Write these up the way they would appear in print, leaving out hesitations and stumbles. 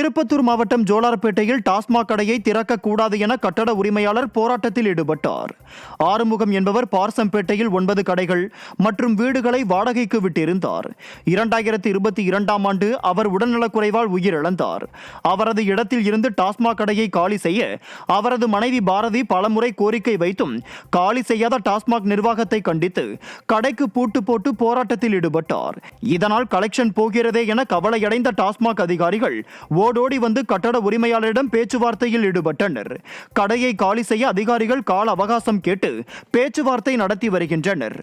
திருப்பத்தூர் மாவட்டம் ஜோலார்பேட்டையில் டாஸ்மாக் கடையை திறக்கக்கூடாது என கட்டட உரிமையாளர் போராட்டத்தில் ஈடுபட்டார். ஆறுமுகம் என்பவர் பார்சம்பேட்டையில் 9 கடைகள் மற்றும் வீடுகளை வாடகைக்கு விட்டிருந்தார். 2022ஆம் ஆண்டு அவர் உடல்நலக்குறைவால் உயிரிழந்தார். அவரது இடத்தில் இருந்து டாஸ்மாக் கடையை காலி செய்ய அவரது மனைவி பாரதி பலமுறை கோரிக்கை வைத்தும் காலி செய்யாத டாஸ்மாக் நிர்வாகத்தை கண்டித்து கடைக்கு பூட்டு போட்டு போராட்டத்தில் ஈடுபட்டார். இதனால் கலெக்ஷன் போகிறதே என கவலையடைந்த டாஸ்மாக் அதிகாரிகள் ஓடோடி வந்து கட்டட உரிமையாளரிடம் பேச்சுவார்த்தையில் ஈடுபட்டனர். கடையை காலி செய்ய அதிகாரிகள் கால அவகாசம் கேட்டு பேச்சுவார்த்தை நடத்தி வருகின்றனர்.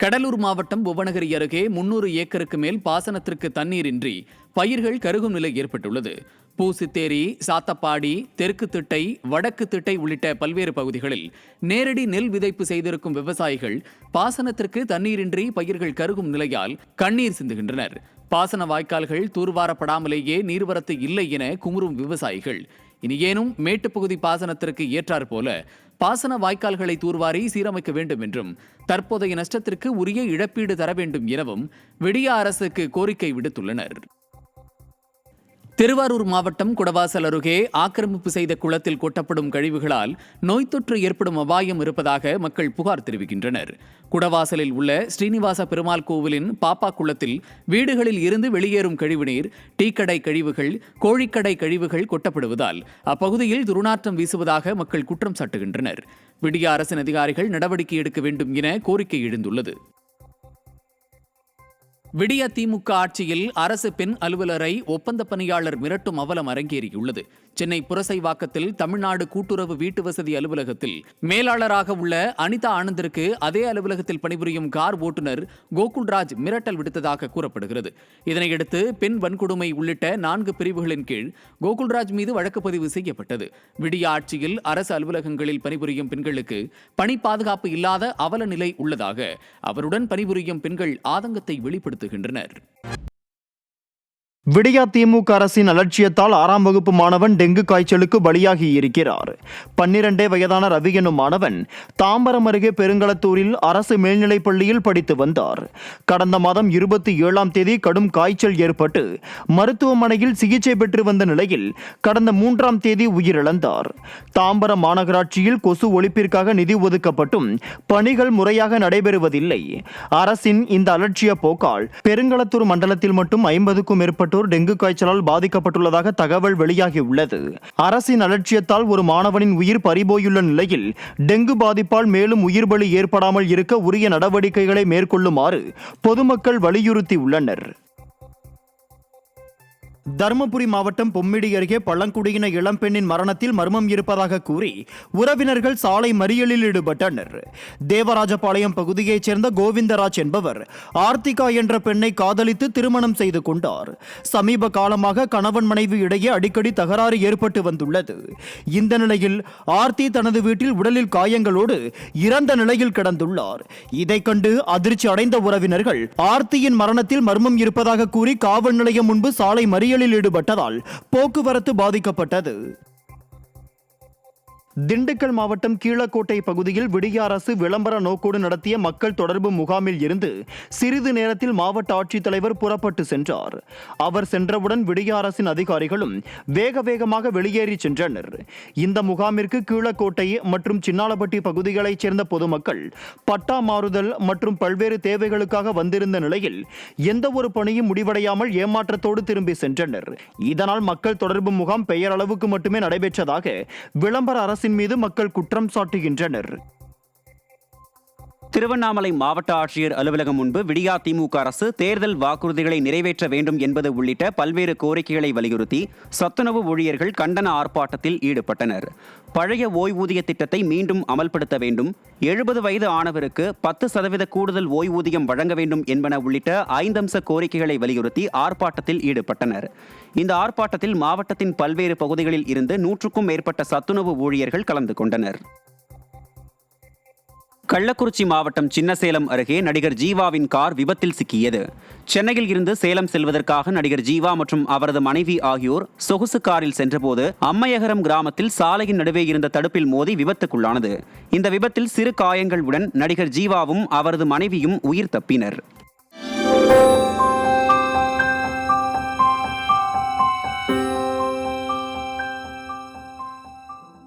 கடலூர் மாவட்டம் புவனகிரி அருகே 300 ஏக்கருக்கு மேல் பாசனத்திற்கு தண்ணீரின்றி பயிர்கள் கருகும் நிலை ஏற்பட்டுள்ளது. பூசித்தேரி, சாத்தப்பாடி, தெற்கு திட்டை, வடக்கு திட்டை உள்ளிட்ட பல்வேறு பகுதிகளில் நேரடி நெல் விதைப்பு செய்திருக்கும் விவசாயிகள் பாசனத்திற்கு தண்ணீரின்றி பயிர்கள் கருகும் நிலையால் கண்ணீர் சிந்துகின்றனர். பாசன வாய்க்கால்கள் தூர்வாரப்படாமலேயே நீர்வரத்து இல்லை என குமுறும் விவசாயிகள் இனியேனும் மேட்டுப்பகுதி பாசனத்திற்கு ஏற்றாற் போல பாசன வாய்க்கால்களை தூர்வாரி சீரமைக்க வேண்டும் என்றும் தற்போதைய நஷ்டத்திற்கு உரிய இழப்பீடு தர வேண்டும் எனவும் விடிய அரசுக்கு கோரிக்கை விடுத்துள்ளனர். திருவாரூர் மாவட்டம் குடவாசல் அருகே ஆக்கிரமிப்பு செய்த குளத்தில் கொட்டப்படும் கழிவுகளால் நோய் தொற்று ஏற்படும் அபாயம் இருப்பதாக மக்கள் புகார் தெரிவிக்கின்றனர். குடவாசலில் உள்ள ஸ்ரீனிவாச பெருமாள் கோவிலின் பாப்பா குளத்தில் வீடுகளில் இருந்து வெளியேறும் கழிவுநீர், டீக்கடை கழிவுகள், கோழிக்கடை கழிவுகள் கொட்டப்படுவதால் அப்பகுதியில் துர்நாற்றம் வீசுவதாக மக்கள் குற்றம் சாட்டுகின்றனர். விடிய அரசின் அதிகாரிகள் நடவடிக்கை எடுக்க வேண்டும் என கோரிக்கை எழுந்துள்ளது. விடிய திமுக ஆட்சியில் அரசு பெண் அலுவலரை ஒப்பந்த பணியாளர் மிரட்டும் அவலம் அரங்கேறியுள்ளது. சென்னை புரசைவாக்கத்தில் தமிழ்நாடு கூட்டுறவு வீட்டு வசதி அலுவலகத்தில் மேலாளராக உள்ள அனிதா ஆனந்திற்கு அதே அலுவலகத்தில் பணிபுரியும் கார் ஓட்டுநர் கோகுல்ராஜ் மிரட்டல் விடுத்ததாக கூறப்படுகிறது. இதனையடுத்து பெண் வன்கொடுமை உள்ளிட்ட 4 பிரிவுகளின் கீழ் கோகுல்ராஜ் மீது வழக்கு பதிவு செய்யப்பட்டது. விடிய ஆட்சியில் அரசு அலுவலகங்களில் பணிபுரியும் பெண்களுக்கு பணி பாதுகாப்பு இல்லாத அவல நிலை உள்ளதாக அவருடன் பணிபுரியும் பெண்கள் ஆதங்கத்தை வெளிப்படுத்துகின்றனர். விடியா திமுக அரசின் அலட்சியத்தால் 6ஆம் வகுப்பு மாணவன் டெங்கு காய்ச்சலுக்கு பலியாகி இருக்கிறார். 12 வயதான ரவி எனும் மாணவன் தாம்பரம் அருகே பெருங்களத்தூரில் அரசு மேல்நிலைப் பள்ளியில் படித்து வந்தார். கடந்த மாதம் 27ஆம் தேதி கடும் காய்ச்சல் ஏற்பட்டு மருத்துவமனையில் சிகிச்சை பெற்று வந்த நிலையில் கடந்த 3ஆம் தேதி உயிரிழந்தார். தாம்பரம் மாநகராட்சியில் கொசு ஒழிப்பிற்காக நிதி ஒதுக்கப்பட்டும் பணிகள் முறையாக நடைபெறுவதில்லை. அரசின் இந்த அலட்சிய போக்கால் பெருங்களத்தூர் மண்டலத்தில் மட்டும் 50க்கும் மேற்பட்ட டெங்கு காய்ச்சலால் பாதிக்கப்பட்டுள்ளதாக தகவல் வெளியாகியுள்ளது. அரசின் அலட்சியத்தால் ஒரு மாணவனின் உயிர் பறிபோயுள்ள நிலையில் டெங்கு பாதிப்பால் மேலும் உயிர் பலி ஏற்படாமல் இருக்க உரிய நடவடிக்கைகளை மேற்கொள்ளுமாறு பொதுமக்கள் வலியுறுத்தியுள்ளனர். தருமபுரி மாவட்டம் பொம்மிடி அருகே பழங்குடியின இளம்பெண்ணின் மரணத்தில் மர்மம் இருப்பதாக கூறி உறவினர்கள் சாலை மறியலில் ஈடுபட்டனர். தேவராஜபாளையம் பகுதியைச் சேர்ந்த கோவிந்தராஜ் என்பவர் ஆர்த்திகா என்ற பெண்ணை காதலித்து திருமணம் செய்து கொண்டார். சமீப காலமாக கணவன் மனைவி இடையே அடிக்கடி தகராறு ஏற்பட்டு வந்துள்ளது. இந்த நிலையில் ஆர்த்தி தனது வீட்டில் உடலில் காயங்களோடு இறந்த நிலையில் கிடந்துள்ளார். இதை கண்டு அதிர்ச்சி அடைந்த உறவினர்கள் ஆர்த்தியின் மரணத்தில் மர்மம் இருப்பதாக கூறி காவல் நிலையம் முன்பு சாலை மறியலில் ஈடுபட்டதால் போக்குவரத்து பாதிக்கப்பட்டது. திண்டுக்கல் மாவட்டம் கீழக்கோட்டை பகுதியில் விடிய அரசு விளம்பர நோக்கோடு நடத்திய மக்கள் தொடர்பு முகாமில் இருந்து சிறிது நேரத்தில் மாவட்ட ஆட்சித்தலைவர் புறப்பட்டு சென்றார். அவர் சென்றவுடன் விடிய அரசின் அதிகாரிகளும் வேக வேகமாக வெளியேறி சென்றனர். இந்த முகாமிற்கு கீழக்கோட்டை மற்றும் சின்னாலப்பட்டி பகுதிகளைச் சேர்ந்த பொதுமக்கள் பட்டா மாறுதல் மற்றும் பல்வேறு தேவைகளுக்காக வந்திருந்த நிலையில் எந்த ஒரு பணியும் முடிவடையாமல் ஏமாற்றத்தோடு திரும்பி சென்றனர். இதனால் மக்கள் தொடர்பு முகாம் பெயரளவுக்கு மட்டுமே நடைபெற்றதாக விளம்பர அரசு மீது மக்கள் குற்றம் சாட்டுகின்றனர். திருவண்ணாமலை மாவட்ட ஆட்சியர் அலுவலகம் முன்பு விடியா திமுக அரசு தேர்தல் வாக்குறுதிகளை நிறைவேற்ற வேண்டும் என்பது உள்ளிட்ட பல்வேறு கோரிக்கைகளை வலியுறுத்தி சத்துணவு ஊழியர்கள் கண்டன ஆர்ப்பாட்டத்தில் ஈடுபட்டனர். பழைய ஓய்வூதிய திட்டத்தை மீண்டும் அமல்படுத்த வேண்டும், 70 வயது ஆனவருக்கு 10% கூடுதல் ஓய்வூதியம் வழங்க வேண்டும் என்பன உள்ளிட்ட 5 அம்ச கோரிக்கைகளை வலியுறுத்தி ஆர்ப்பாட்டத்தில் ஈடுபட்டனர். இந்த ஆர்ப்பாட்டத்தில் மாவட்டத்தின் பல்வேறு பகுதிகளில் இருந்து 100க்கும் மேற்பட்ட சத்துணவு ஊழியர்கள் கலந்து கொண்டனர். கள்ளக்குறிச்சி மாவட்டம் சின்னசேலம் அருகே நடிகர் ஜீவாவின் கார் விபத்தில் சிக்கியது. சென்னையில் இருந்து சேலம் செல்வதற்காக நடிகர் ஜீவா மற்றும் அவரது மனைவி ஆகியோர் சொகுசு காரில் சென்றபோது அம்மையகரம் கிராமத்தில் சாலையின் நடுவே இருந்த தடுப்பில் மோதி விபத்துக்குள்ளானது. இந்த விபத்தில் சிறு காயங்களுடன் நடிகர் ஜீவாவும் அவரது மனைவியும் உயிர் தப்பினர்.